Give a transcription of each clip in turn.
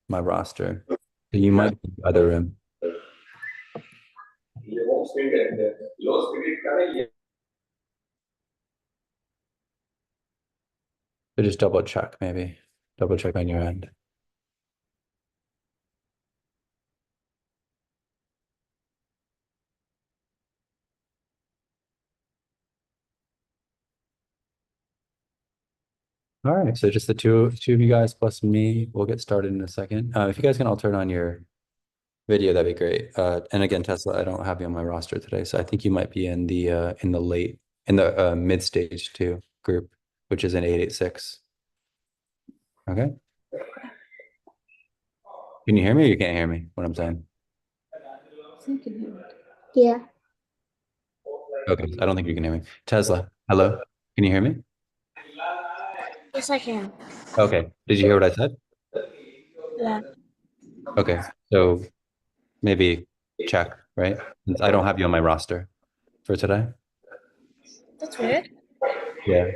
my roster. So you might be in the other room. So just double check, maybe. Double check on your end. All right, so just the two of you guys plus me. We'll get started in a second. If you guys can all turn on your video, that'd be great. And again, Tesla, I don't have you on my roster today, so I think you might be in the late in the mid stage two group, which is in 886. Okay. Can you hear me or you can't hear me? What I'm saying? Yeah. Okay, I don't think you can hear me. Tesla, hello. Can you hear me? Yes, I can. Okay. Did you hear what I said? Yeah. Okay. So maybe check, right? Since I don't have you on my roster for today. That's weird. Yeah.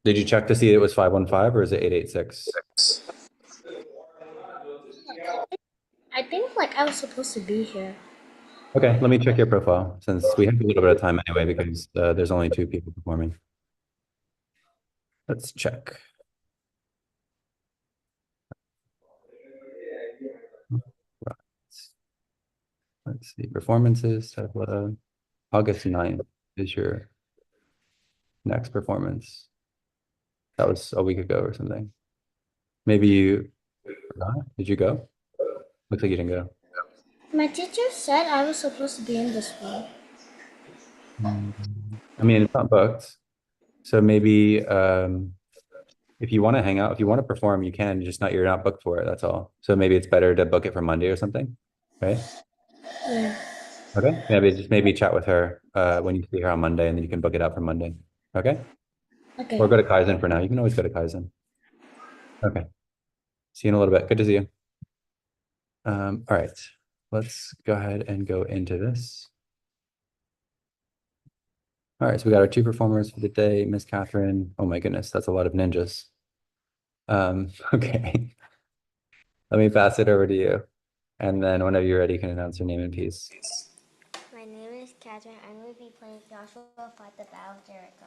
Did you check to see it was 515 or is it 886? I think like I was supposed to be here. Okay, let me check your profile since we have a little bit of time anyway because there's only two people performing. Let's check. Right. Let's see. Performances. August 9th is your next performance. That was a week ago or something. Maybe you forgot. Did you go? Looks like you didn't go. My teacher said I was supposed to be in this one. Mm. I mean, it's not booked. So maybe if you want to hang out, if you want to perform, you can, just not you're not booked for it. That's all. So maybe it's better to book it for Monday or something, right? Yeah. Okay. Maybe chat with her when you see her on Monday, and then you can book it out for Monday. Okay. Or Okay. go to Kaizen for now. You can always go to Kaizen. Okay. See you in a little bit. Good to see you. All right. Let's go ahead and go into this. All right. So we got our two performers for the day. Miss Catherine. Oh my goodness, that's a lot of ninjas. Okay. Let me pass it over to you. And then whenever you're ready, you can announce your name and piece. My name is Catherine. I'm going to be playing Joshua Fight the Battle of Jericho.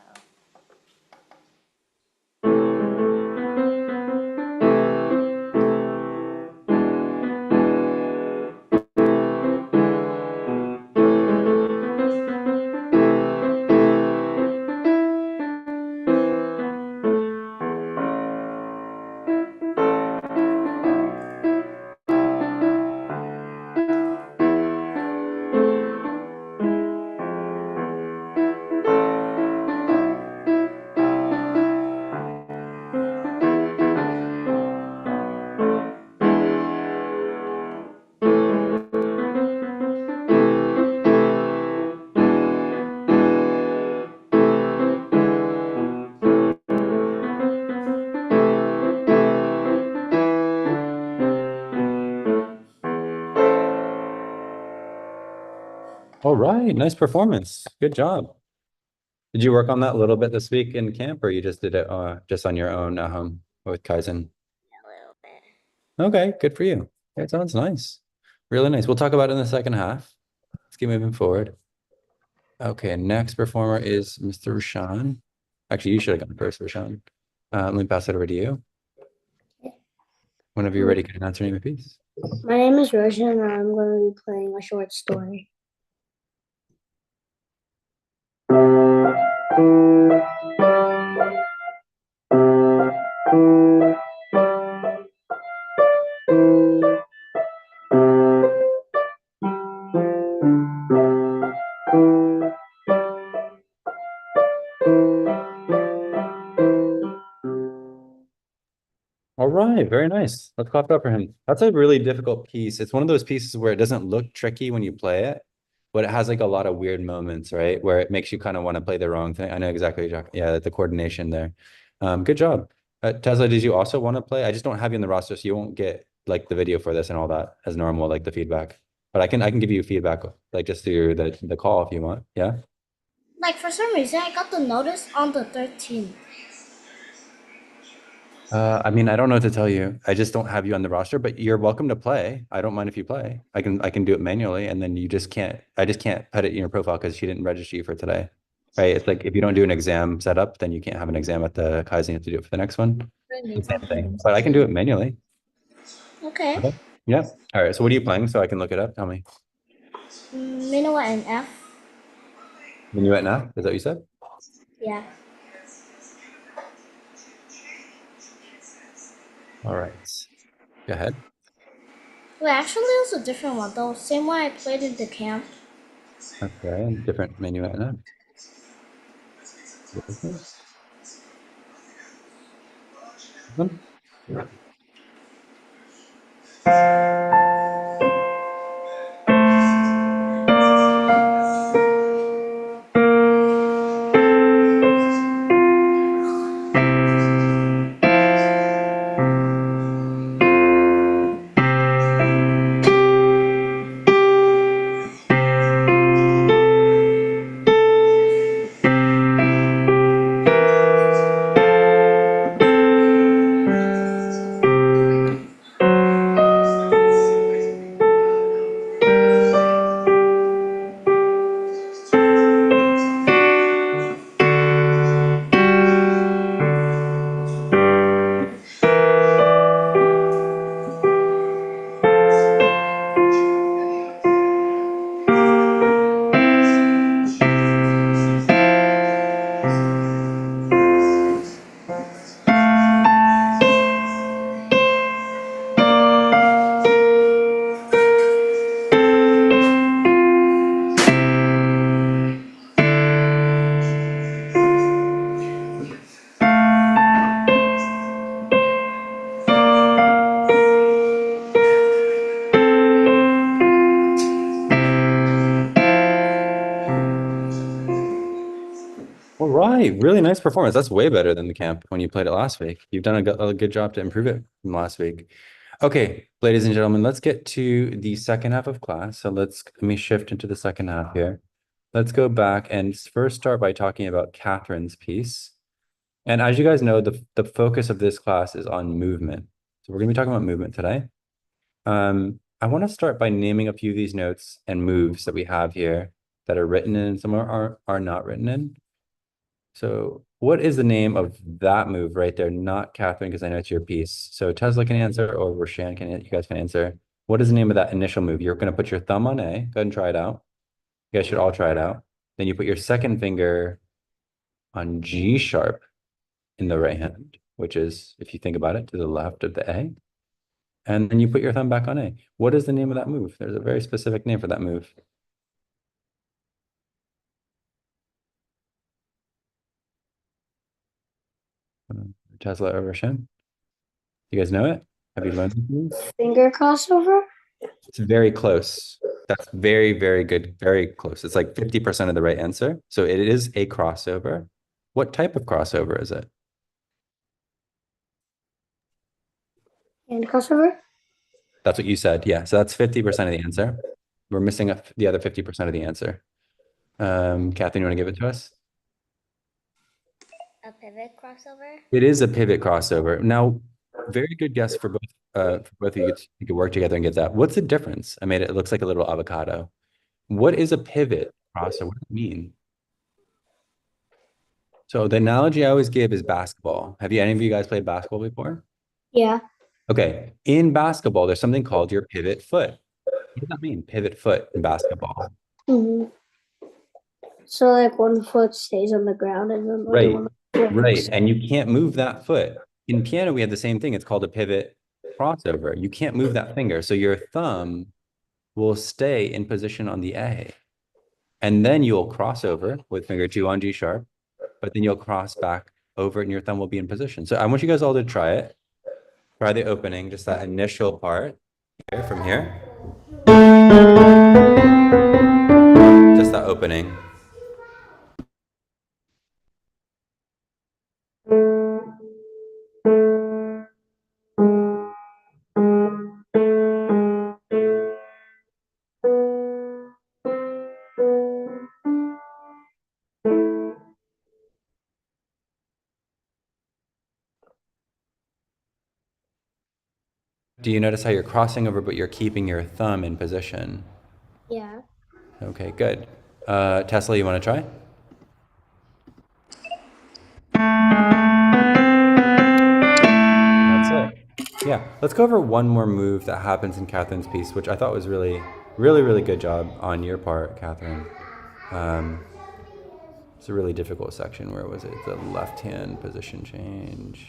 All right. Nice performance. Good job. Did you work on that a little bit this week in camp, or you just did it just on your own at home with Kaizen? A little bit. Okay, good for you. That sounds nice. Really nice. We'll talk about it in the second half. Let's keep moving forward. Okay, next performer is Mr. Rashan. Actually, you should have gone first, Rashan. Let me pass it over to you. Whenever you're ready, can you answer name and piece? My name is Roshan and I'm going to be playing a short story. All right, very nice. Let's clap it up for him. That's a really difficult piece. It's one of those pieces where it doesn't look tricky when you play it, but it has like a lot of weird moments, right? Where it makes you kind of want to play the wrong thing. I know exactly what you're talking. Yeah, the coordination there. Good job. Tesla, did you also want to play? I just don't have you in the roster, so you won't get like the video for this and all that as normal, like the feedback. But I can give you feedback like just through the call if you want. Yeah. Like for some reason I got the notice on the 13th. I mean, I don't know what to tell you. I just don't have you on the roster, but you're welcome to play. I don't mind if you play. I can do it manually, and then you just can't. I just can't put it in your profile because she didn't register you for today, right? It's like if you don't do an exam setup, then you can't have an exam at the Kaizen. You have to do it for the next one. The same thing, but I can do it manually. Okay. Okay. Yeah. All right. So what are you playing so I can look it up? Tell me. Minoa and F. Minuet now? Is that what you said? Yeah. All right. Go ahead. Well, actually, it was a different one though. Same one I played in the camp. Okay. Different minuet now. All right, really nice performance. That's way better than the camp when you played it last week. You've done a good job to improve it from last week. Okay, ladies and gentlemen, let's get to the second half of class. So let me shift into the second half here. Let's go back and first start by talking about Catherine's piece. And as you guys know, the focus of this class is on movement. So we're going to be talking about movement today. I want to start by naming a few of these notes and moves that we have here that are written in, some are not written in. So what is the name of that move right there? Not Catherine, because I know it's your piece. So Tesla can answer or Roshan can, you guys can answer. What is the name of that initial move? You're going to put your thumb on A. Go ahead and try it out. You guys should all try it out. Then you put your second finger on G sharp in the right hand, which is, if you think about it, to the left of the A. And then you put your thumb back on A. What is the name of that move? There's a very specific name for that move. Tesla or Roshan? You guys know it? Have you learned this move? Finger crossover? It's very close. That's very, very good. Very close. It's like 50% of the right answer. So it is a crossover. What type of crossover is it? And crossover? That's what you said. Yeah. So that's 50% of the answer. We're missing the other 50% of the answer. Kathy, you want to give it to us? A pivot crossover? It is a pivot crossover. Now, very good guess for both of you. You could work together and get that. What's the difference? I made it. It looks like a little avocado. What is a pivot crossover? What does it mean? So the analogy I always give is basketball. Have you any of you guys played basketball before? Yeah. Okay. In basketball, there's something called your pivot foot. What does that mean? Pivot foot in basketball. Mm-hmm. So like one foot stays on the ground and then the other Right. one flips. Right. And you can't move that foot. In piano, we have the same thing. It's called a pivot crossover. You can't move that finger. So your thumb will stay in position on the A. And then you'll cross over with finger two on G sharp, but then you'll cross back over and your thumb will be in position. So I want you guys all to try it. Try the opening, just that initial part here from here. Just that opening. Do you notice how you're crossing over, but you're keeping your thumb in position? Yeah. Okay, good. Tesla, you want to try? That's it. Yeah, let's go over one more move that happens in Catherine's piece, which I thought was really, really, really good job on your part, Catherine. Um, it's a really difficult section. Where was it? The left hand position change.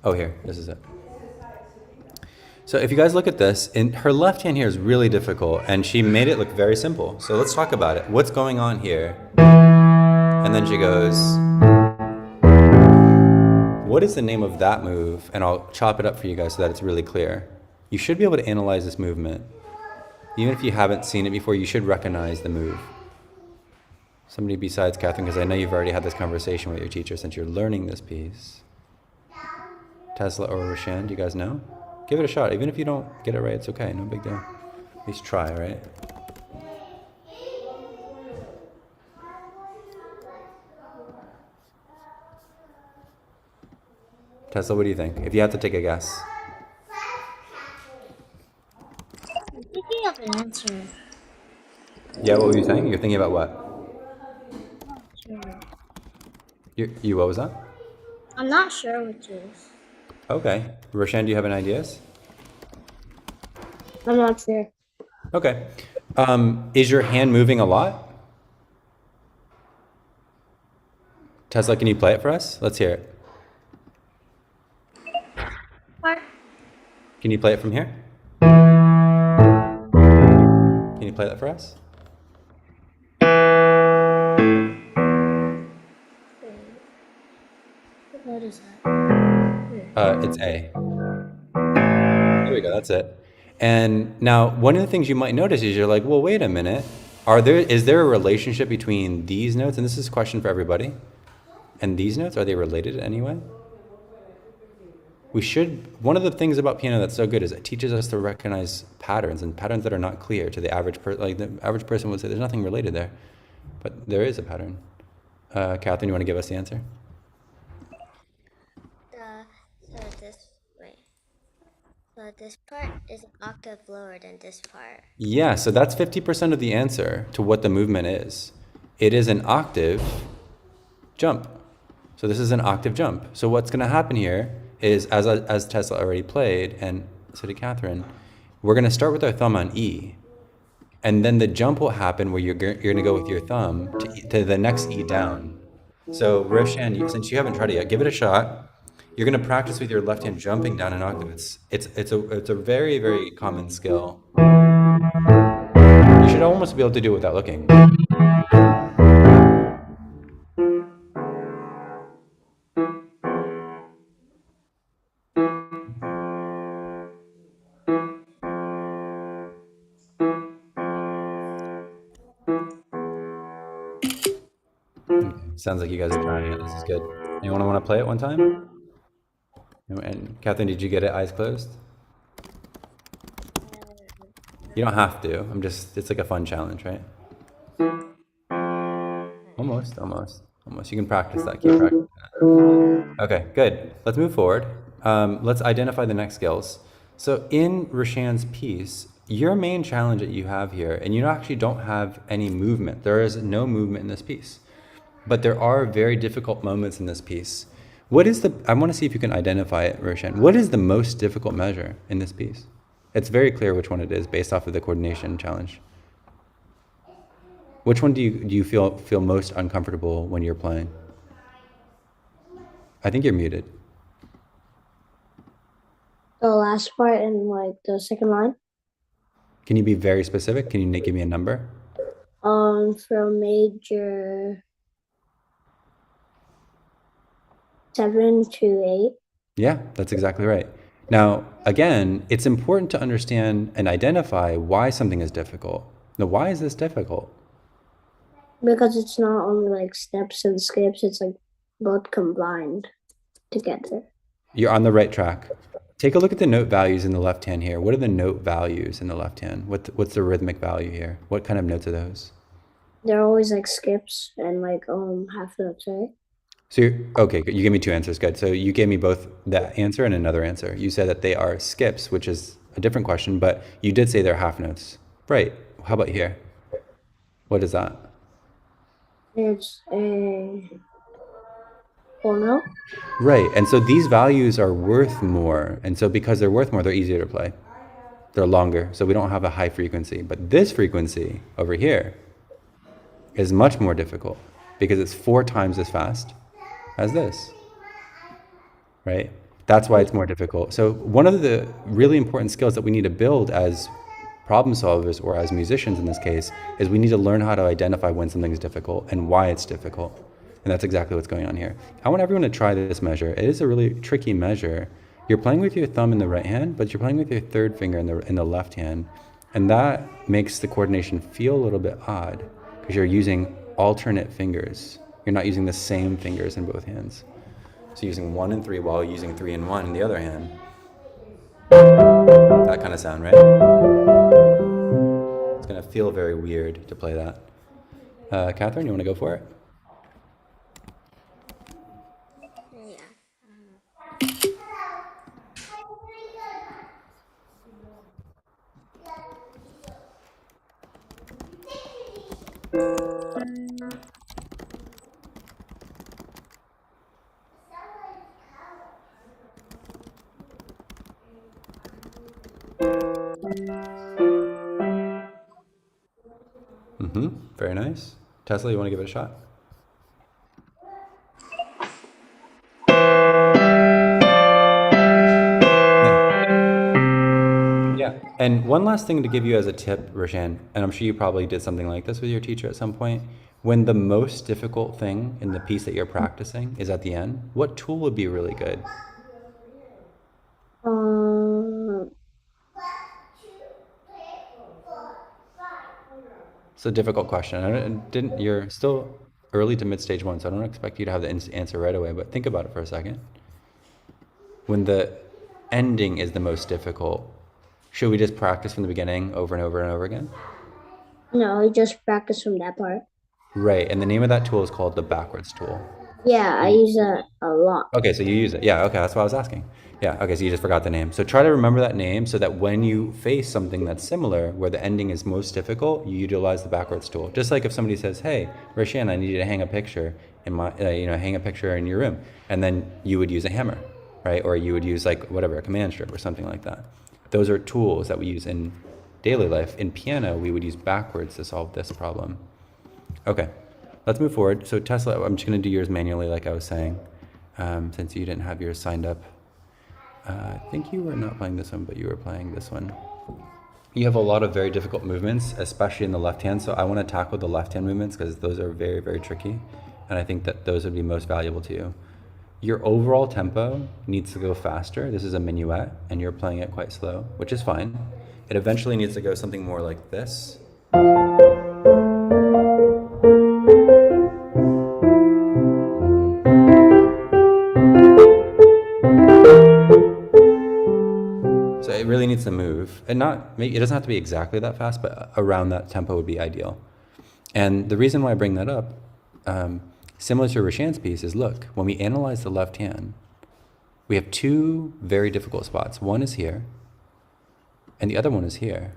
Oh, here. This is it. So if you guys look at this, in her left hand here is really difficult, and she made it look very simple. So let's talk about it. What's going on here? And then she goes, what is the name of that move? And I'll chop it up for you guys so that it's really clear. You should be able to analyze this movement. Even if you haven't seen it before, you should recognize the move. Somebody besides Catherine, because I know you've already had this conversation with your teacher since you're learning this piece. Tesla or Roshan, do you guys know? Give it a shot. Even if you don't get it right, it's okay. No big deal. At least try, right? Tesla, what do you think? If you had to take a guess. I'm thinking of an answer. Yeah, what were you saying? You're thinking about what? Sure. You what was that? I'm not sure which is. Okay. Roshan, do you have any ideas? I'm not sure. Okay. Is your hand moving a lot? Tesla, can you play it for us? Let's hear it. What? Can you play it from here? Can you play that for us? What is that? It's A. There we go. That's it. And now, one of the things you might notice is you're like, well, wait a minute. Is there a relationship between these notes? And this is a question for everybody. And these notes, are they related in any way? One of the things about piano that's so good is it teaches us to recognize patterns, and patterns that are not clear to the average person. Like the average person would say there's nothing related there, but there is a pattern. Catherine, you want to give us the answer? So this wait. So this part is an octave lower than this part. Yeah, so that's 50% of the answer to what the movement is. It is an octave jump. So this is an octave jump. So what's going to happen here is, as Tesla already played, and so did Catherine, we're going to start with our thumb on E. And then the jump will happen where you're going to go with your thumb to the next E down. So Roshan, since you haven't tried it yet, give it a shot. You're going to practice with your left hand jumping down an octave. It's a very, very common skill. You should almost be able to do it without looking. Okay. Sounds like you guys are trying it. This is good. Anyone want to play it one time? And Catherine, did you get it eyes closed? You don't have to. It's like a fun challenge, right? Almost, almost, almost. You can practice that. Keep practicing that. Okay, good. Let's move forward. Let's identify the next skills. So in Roshan's piece, your main challenge that you have here, and you actually don't have any movement. There is no movement in this piece. But there are very difficult moments in this piece. I want to see if you can identify it, Roshan. What is the most difficult measure in this piece? It's very clear which one it is based off of the coordination challenge. Which one do you feel most uncomfortable when you're playing? I think you're muted. The last part in like the second line. Can you be very specific? Can you give me a number? From major 7 to 8. Yeah, that's exactly right. Now, again, it's important to understand and identify why something is difficult. Now, why is this difficult? Because it's not only like steps and skips, it's like both combined together. You're on the right track. Take a look at the note values in the left hand here. What are the note values in the left hand? What's the rhythmic value here? What kind of notes are those? They're always like skips and like half notes, right? So okay, good. You gave me two answers. Good. So you gave me both that answer and another answer. You said that they are skips, which is a different question, but you did say they're half notes. Right. How about here? What is that? It's a full note. Right. And so these values are worth more. And so because they're worth more, they're easier to play. They're longer. So we don't have a high frequency. But this frequency over here is much more difficult because it's 4 times as fast as this. Right? That's why it's more difficult. So one of the really important skills that we need to build as problem solvers, or as musicians in this case, is we need to learn how to identify when something is difficult and why it's difficult. And that's exactly what's going on here. I want everyone to try this measure. It is a really tricky measure. You're playing with your thumb in the right hand, but you're playing with your third finger in the left hand. And that makes the coordination feel a little bit odd because you're using alternate fingers. You're not using the same fingers in both hands. So using 1 and 3 while using 3 and 1 in the other hand. That kind of sound, right? It's going to feel very weird to play that. Catherine, you want to go for it? Mm-hmm. Very nice. Tesla, you want to give it a shot? Yeah. And one last thing to give you as a tip, Roshan, and I'm sure you probably did something like this with your teacher at some point. When the most difficult thing in the piece that you're practicing is at the end, what tool would be really good? Um, It's a difficult question. You're still early to mid stage one, so I don't expect you to have the answer right away, but think about it for a second. When the ending is the most difficult, should we just practice from the beginning over and over and over again? no, I just practice from that part. Right. And the name of that tool is called the backwards tool. Yeah, I use that a lot. Okay, so you use it. Yeah, okay, that's what I was asking. Yeah, okay, so you just forgot the name. So try to remember that name so that when you face something that's similar, where the ending is most difficult, you utilize the backwards tool. Just like if somebody says, "Hey, Roshan, I need you to hang a picture in my, hang a picture in your room," and then you would use a hammer, right? Or you would use like whatever, a command strip or something like that. Those are tools that we use in daily life. In piano, we would use backwards to solve this problem. Okay, let's move forward. So Tesla, I'm just going to do yours manually, like I was saying, since you didn't have yours signed up. I think you were not playing this one, but you were playing this one. You have a lot of very difficult movements, especially in the left hand. So I want to tackle the left hand movements because those are very, very tricky. And I think that those would be most valuable to you. Your overall tempo needs to go faster. This is a minuet, and you're playing it quite slow, which is fine. It eventually needs to go something more like this. So it really needs to move, and it doesn't have to be exactly that fast, but around that tempo would be ideal. And the reason why I bring that up, similar to Roshan's piece, is look, when we analyze the left hand, we have two very difficult spots. One is here, and the other one is here.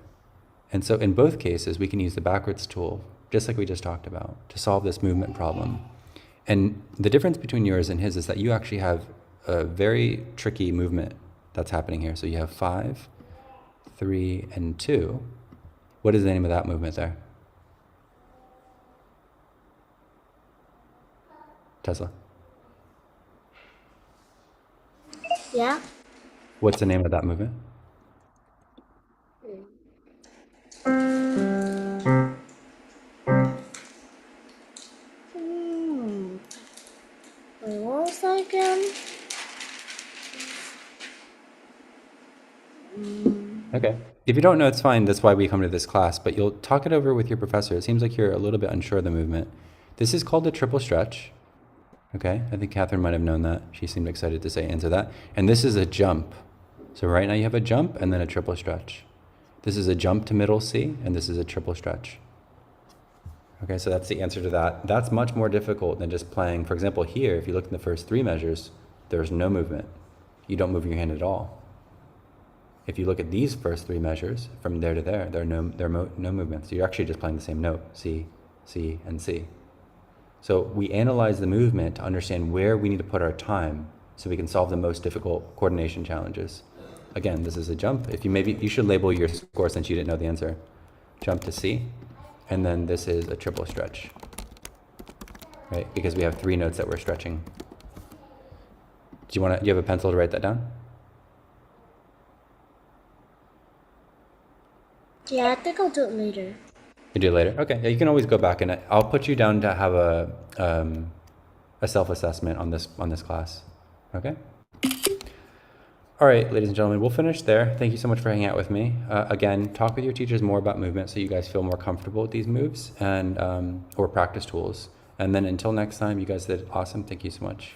And so in both cases, we can use the backwards tool, just like we just talked about, to solve this movement problem. And the difference between yours and his is that you actually have a very tricky movement that's happening here. So you have 5, 3, and 2. What is the name of that movement there? Tesla. Yeah. What's the name of that movement? Wait, what was that again? Okay. If you don't know, it's fine. That's why we come to this class, but you'll talk it over with your professor. It seems like you're a little bit unsure of the movement. This is called a triple stretch. Okay. I think Catherine might have known that. She seemed excited to answer that. And this is a jump. So right now you have a jump and then a triple stretch. This is a jump to middle C, and this is a triple stretch. Okay, so that's the answer to that. That's much more difficult than just playing. For example, here, if you look in the first three measures, there's no movement. You don't move your hand at all. If you look at these first three measures, from there to there are no movements. You're actually just playing the same note, C, C, and C. So we analyze the movement to understand where we need to put our time so we can solve the most difficult coordination challenges. Again, this is a jump. If you maybe you should label your score since you didn't know the answer. Jump to C, and then this is a triple stretch, right? Because we have three notes that we're stretching. Do you have a pencil to write that down? Yeah, I think I'll do it later. You do it later? Okay, yeah, you can always go back and I'll put you down to have a self-assessment on this class, okay? All right, ladies and gentlemen, we'll finish there. Thank you so much for hanging out with me. Again, talk with your teachers more about movement so you guys feel more comfortable with these moves and or practice tools. And then until next time, you guys did awesome. Thank you so much.